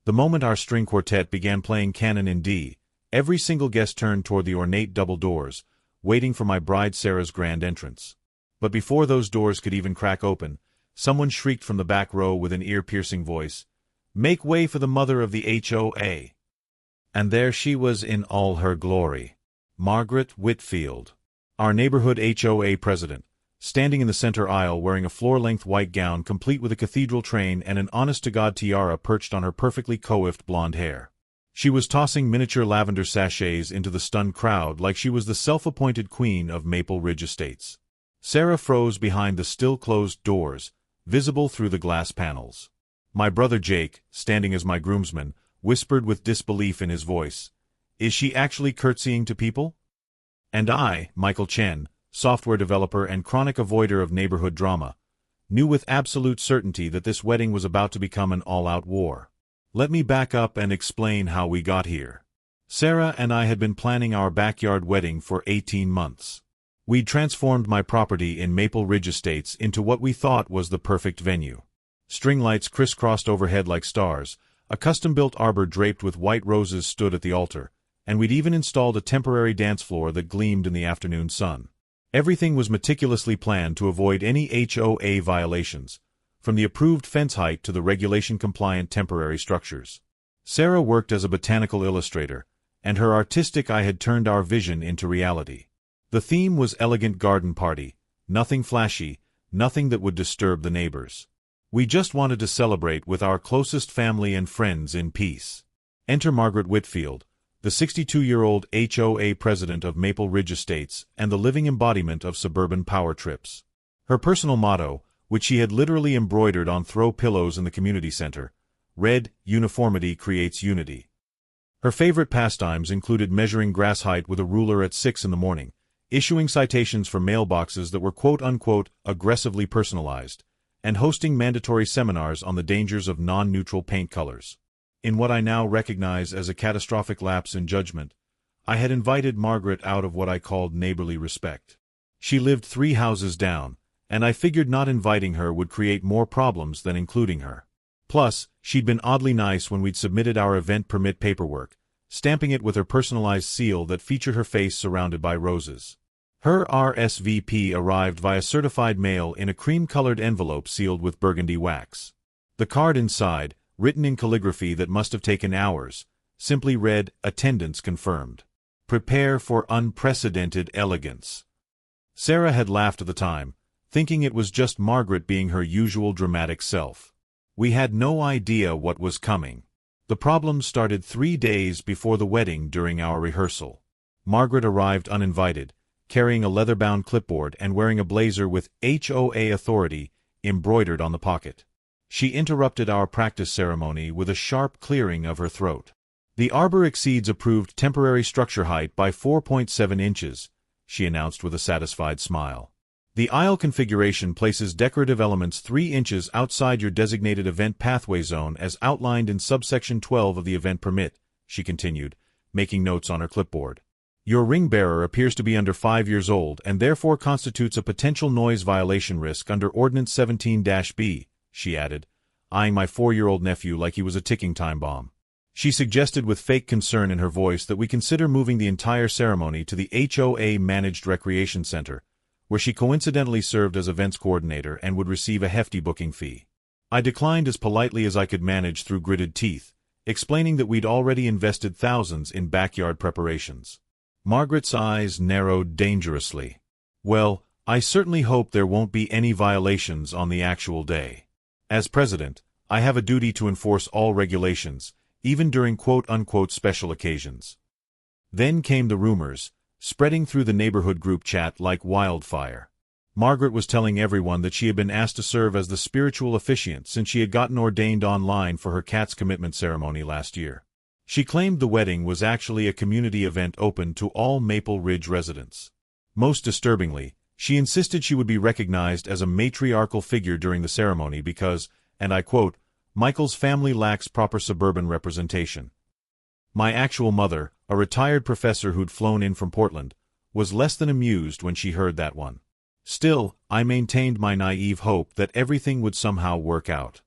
The moment our string quartet began playing Canon in D, every single guest turned toward the ornate double doors, waiting for my bride Sarah's grand entrance. But before those doors could even crack open, someone shrieked from the back row with an ear-piercing voice, "Make way for the mother of the HOA!" And there she was in all her glory. Margaret Whitfield, our neighborhood HOA president, standing in the center aisle wearing a floor-length white gown complete with a cathedral train and an honest-to-God tiara perched on her perfectly coiffed blonde hair. She was tossing miniature lavender sachets into the stunned crowd like she was the self-appointed queen of Maple Ridge Estates. Sarah froze behind the still-closed doors, visible through the glass panels. My brother Jake, standing as my groomsman, whispered with disbelief in his voice, "Is she actually curtsying to people?" And I, Michael Chen, software developer and chronic avoider of neighborhood drama, knew with absolute certainty that this wedding was about to become an all-out war. Let me back up and explain how we got here. Sarah and I had been planning our backyard wedding for 18 months. We'd transformed my property in Maple Ridge Estates into what we thought was the perfect venue. String lights crisscrossed overhead like stars, a custom-built arbor draped with white roses stood at the altar, and we'd even installed a temporary dance floor that gleamed in the afternoon sun. Everything was meticulously planned to avoid any HOA violations, from the approved fence height to the regulation-compliant temporary structures. Sarah worked as a botanical illustrator, and her artistic eye had turned our vision into reality. The theme was elegant garden party, nothing flashy, nothing that would disturb the neighbors. We just wanted to celebrate with our closest family and friends in peace. Enter Margaret Whitfield, the 62-year-old HOA president of Maple Ridge Estates and the living embodiment of suburban power trips. Her personal motto, which she had literally embroidered on throw pillows in the community center, read, "Uniformity creates unity." Her favorite pastimes included measuring grass height with a ruler at 6 in the morning, issuing citations for mailboxes that were quote-unquote aggressively personalized, and hosting mandatory seminars on the dangers of non-neutral paint colors. In what I now recognize as a catastrophic lapse in judgment, I had invited Margaret out of what I called neighborly respect. She lived 3 houses down, and I figured not inviting her would create more problems than including her. Plus, she'd been oddly nice when we'd submitted our event permit paperwork, stamping it with her personalized seal that featured her face surrounded by roses. Her RSVP arrived via certified mail in a cream-colored envelope sealed with burgundy wax. The card inside, written in calligraphy that must have taken hours, simply read, "Attendance confirmed. Prepare for unprecedented elegance." Sarah had laughed at the time, thinking it was just Margaret being her usual dramatic self. We had no idea what was coming. The problem started 3 days before the wedding during our rehearsal. Margaret arrived uninvited, carrying a leather-bound clipboard and wearing a blazer with HOA authority embroidered on the pocket. She interrupted our practice ceremony with a sharp clearing of her throat. "The arbor exceeds approved temporary structure height by 4.7 inches, she announced with a satisfied smile. "The aisle configuration places decorative elements 3 inches outside your designated event pathway zone as outlined in subsection 12 of the event permit," she continued, making notes on her clipboard. "Your ring bearer appears to be under 5 years old and therefore constitutes a potential noise violation risk under Ordinance 17-B, she added, eyeing my 4-year-old nephew like he was a ticking time bomb. She suggested with fake concern in her voice that we consider moving the entire ceremony to the HOA-managed recreation center, where she coincidentally served as events coordinator and would receive a hefty booking fee. I declined as politely as I could manage through gritted teeth, explaining that we'd already invested thousands in backyard preparations. Margaret's eyes narrowed dangerously. "Well, I certainly hope there won't be any violations on the actual day. As president, I have a duty to enforce all regulations, even during quote-unquote special occasions." Then came the rumors, spreading through the neighborhood group chat like wildfire. Margaret was telling everyone that she had been asked to serve as the spiritual officiant since she had gotten ordained online for her cat's commitment ceremony last year. She claimed the wedding was actually a community event open to all Maple Ridge residents. Most disturbingly, she insisted she would be recognized as a matriarchal figure during the ceremony because, and I quote, "Michael's family lacks proper suburban representation." My actual mother, a retired professor who'd flown in from Portland, was less than amused when she heard that one. Still, I maintained my naive hope that everything would somehow work out.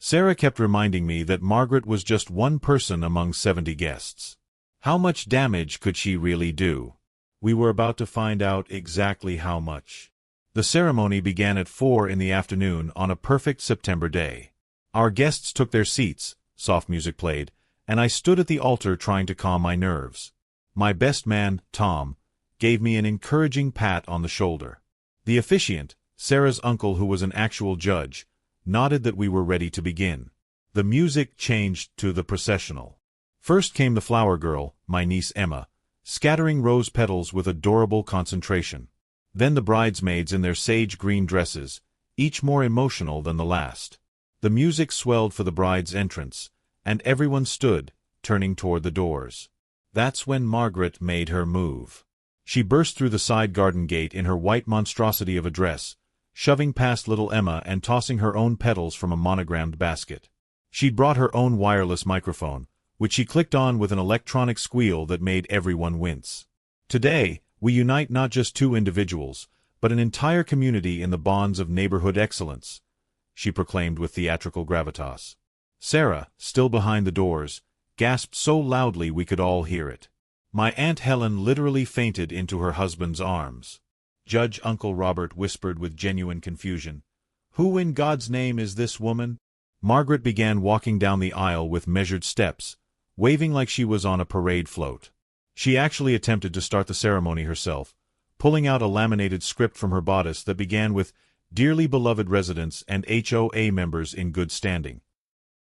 Sarah kept reminding me that Margaret was just one person among 70 guests. How much damage could she really do? We were about to find out exactly how much. The ceremony began at 4 in the afternoon on a perfect September day. Our guests took their seats, soft music played, and I stood at the altar trying to calm my nerves. My best man, Tom, gave me an encouraging pat on the shoulder. The officiant, Sarah's uncle who was an actual judge, nodded that we were ready to begin. The music changed to the processional. First came the flower girl, my niece Emma, scattering rose petals with adorable concentration. Then the bridesmaids in their sage green dresses, each more emotional than the last. The music swelled for the bride's entrance, and everyone stood, turning toward the doors. That's when Margaret made her move. She burst through the side garden gate in her white monstrosity of a dress, shoving past little Emma and tossing her own petals from a monogrammed basket. She'd brought her own wireless microphone, which she clicked on with an electronic squeal that made everyone wince. Today, we unite not just two individuals, but an entire community in the bonds of neighborhood excellence, she proclaimed with theatrical gravitas. Sarah, still behind the doors, gasped so loudly we could all hear it. My Aunt Helen literally fainted into her husband's arms. Judge Uncle Robert whispered with genuine confusion, "Who in God's name is this woman?" Margaret began walking down the aisle with measured steps, waving like she was on a parade float. She actually attempted to start the ceremony herself, pulling out a laminated script from her bodice that began with, "Dearly beloved residents and HOA members in good standing."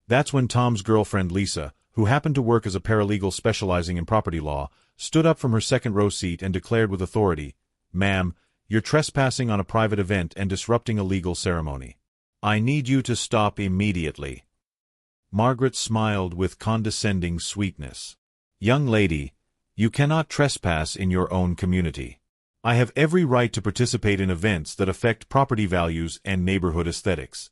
That's when Tom's girlfriend Lisa, who happened to work as a paralegal specializing in property law, stood up from her second-row seat and declared with authority, "Ma'am, you're trespassing on a private event and disrupting a legal ceremony. I need you to stop immediately." Margaret smiled with condescending sweetness. "Young lady, you cannot trespass in your own community. I have every right to participate in events that affect property values and neighborhood aesthetics.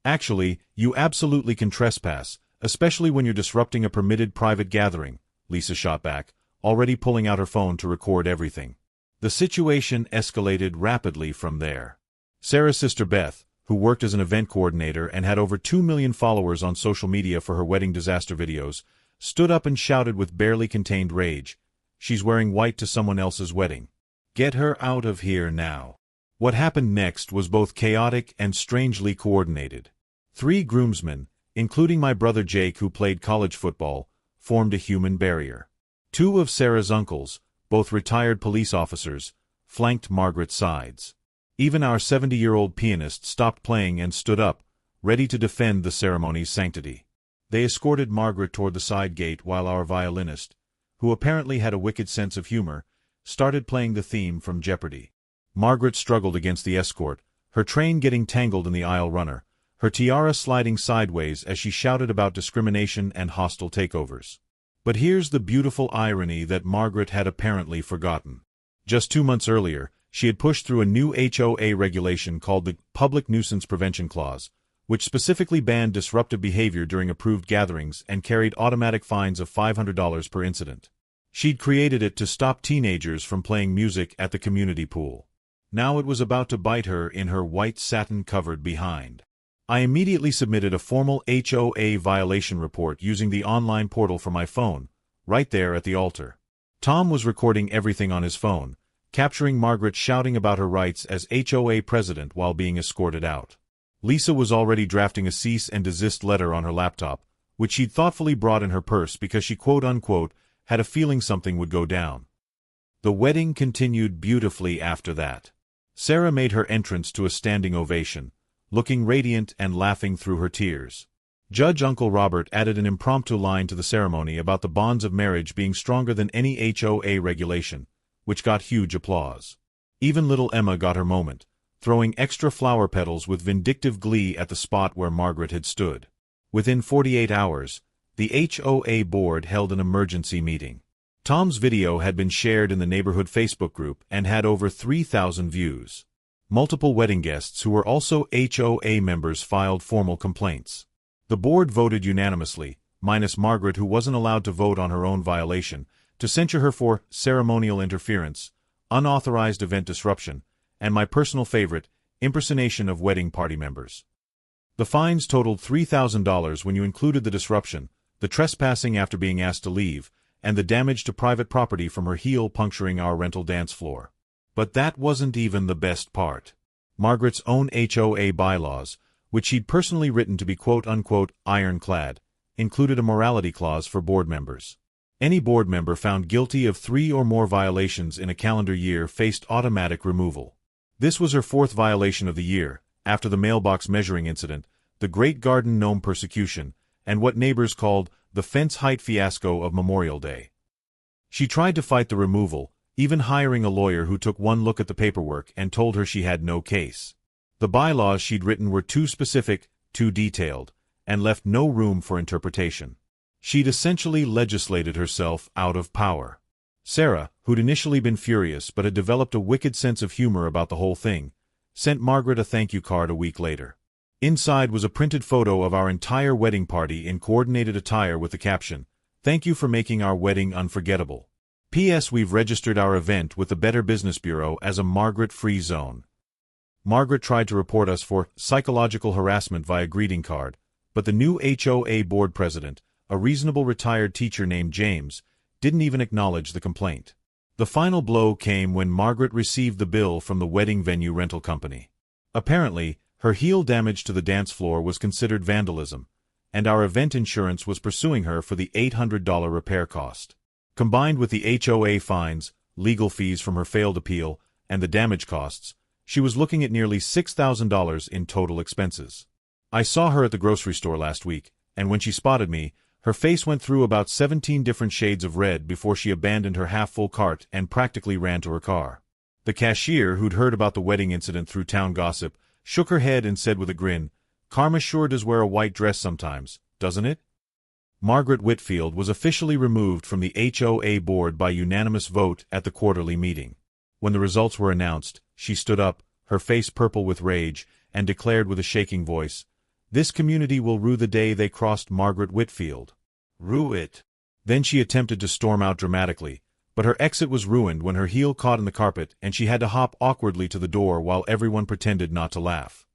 Actually, you absolutely can trespass, especially when you're disrupting a permitted private gathering," Lisa shot back, already pulling out her phone to record everything. The situation escalated rapidly from there. Sarah's sister Beth, who worked as an event coordinator and had over 2 million followers on social media for her wedding disaster videos, stood up and shouted with barely contained rage, "She's wearing white to someone else's wedding. Get her out of here now." What happened next was both chaotic and strangely coordinated. 3 groomsmen, including my brother Jake who played college football, formed a human barrier. 2 of Sarah's uncles, both retired police officers, flanked Margaret's sides. Even our 70-year-old pianist stopped playing and stood up, ready to defend the ceremony's sanctity. They escorted Margaret toward the side gate while our violinist, who apparently had a wicked sense of humor, started playing the theme from Jeopardy! Margaret struggled against the escort, her train getting tangled in the aisle runner, her tiara sliding sideways as she shouted about discrimination and hostile takeovers. But here's the beautiful irony that Margaret had apparently forgotten. Just 2 months earlier, she had pushed through a new HOA regulation called the Public Nuisance Prevention Clause, which specifically banned disruptive behavior during approved gatherings and carried automatic fines of $500 per incident. She'd created it to stop teenagers from playing music at the community pool. Now it was about to bite her in her white satin-covered behind. I immediately submitted a formal HOA violation report using the online portal for my phone, right there at the altar. Tom was recording everything on his phone, capturing Margaret shouting about her rights as HOA president while being escorted out. Lisa was already drafting a cease and desist letter on her laptop, which she'd thoughtfully brought in her purse because she quote-unquote had a feeling something would go down. The wedding continued beautifully after that. Sarah made her entrance to a standing ovation, looking radiant and laughing through her tears. Judge Uncle Robert added an impromptu line to the ceremony about the bonds of marriage being stronger than any HOA regulation, which got huge applause. Even little Emma got her moment, throwing extra flower petals with vindictive glee at the spot where Margaret had stood. Within 48 hours, the HOA board held an emergency meeting. Tom's video had been shared in the neighborhood Facebook group and had over 3,000 views. Multiple wedding guests who were also HOA members filed formal complaints. The board voted unanimously, minus Margaret who wasn't allowed to vote on her own violation, to censure her for ceremonial interference, unauthorized event disruption, and my personal favorite, impersonation of wedding party members. The fines totaled $3,000 when you included the disruption, the trespassing after being asked to leave, and the damage to private property from her heel puncturing our rental dance floor. But that wasn't even the best part. Margaret's own HOA bylaws, which she'd personally written to be quote-unquote ironclad, included a morality clause for board members. Any board member found guilty of 3 or more violations in a calendar year faced automatic removal. This was her 4th violation of the year, after the mailbox measuring incident, the Great Garden Gnome persecution, and what neighbors called the fence height fiasco of Memorial Day. She tried to fight the removal, even hiring a lawyer who took one look at the paperwork and told her she had no case. The bylaws she'd written were too specific, too detailed, and left no room for interpretation. She'd essentially legislated herself out of power. Sarah, who'd initially been furious but had developed a wicked sense of humor about the whole thing, sent Margaret a thank you card a week later. Inside was a printed photo of our entire wedding party in coordinated attire with the caption, "Thank you for making our wedding unforgettable. P.S. We've registered our event with the Better Business Bureau as a Margaret-free zone." Margaret tried to report us for psychological harassment via greeting card, but the new HOA board president, a reasonable retired teacher named James, didn't even acknowledge the complaint. The final blow came when Margaret received the bill from the wedding venue rental company. Apparently, her heel damage to the dance floor was considered vandalism, and our event insurance was pursuing her for the $800 repair cost. Combined with the HOA fines, legal fees from her failed appeal, and the damage costs, she was looking at nearly $6,000 in total expenses. I saw her at the grocery store last week, and when she spotted me, her face went through about 17 different shades of red before she abandoned her half-full cart and practically ran to her car. The cashier, who'd heard about the wedding incident through town gossip, shook her head and said with a grin, "Karma sure does wear a white dress sometimes, doesn't it?" Margaret Whitfield was officially removed from the HOA board by unanimous vote at the quarterly meeting. When the results were announced, she stood up, her face purple with rage, and declared with a shaking voice, "This community will rue the day they crossed Margaret Whitfield. Rue it." Then she attempted to storm out dramatically, but her exit was ruined when her heel caught in the carpet and she had to hop awkwardly to the door while everyone pretended not to laugh.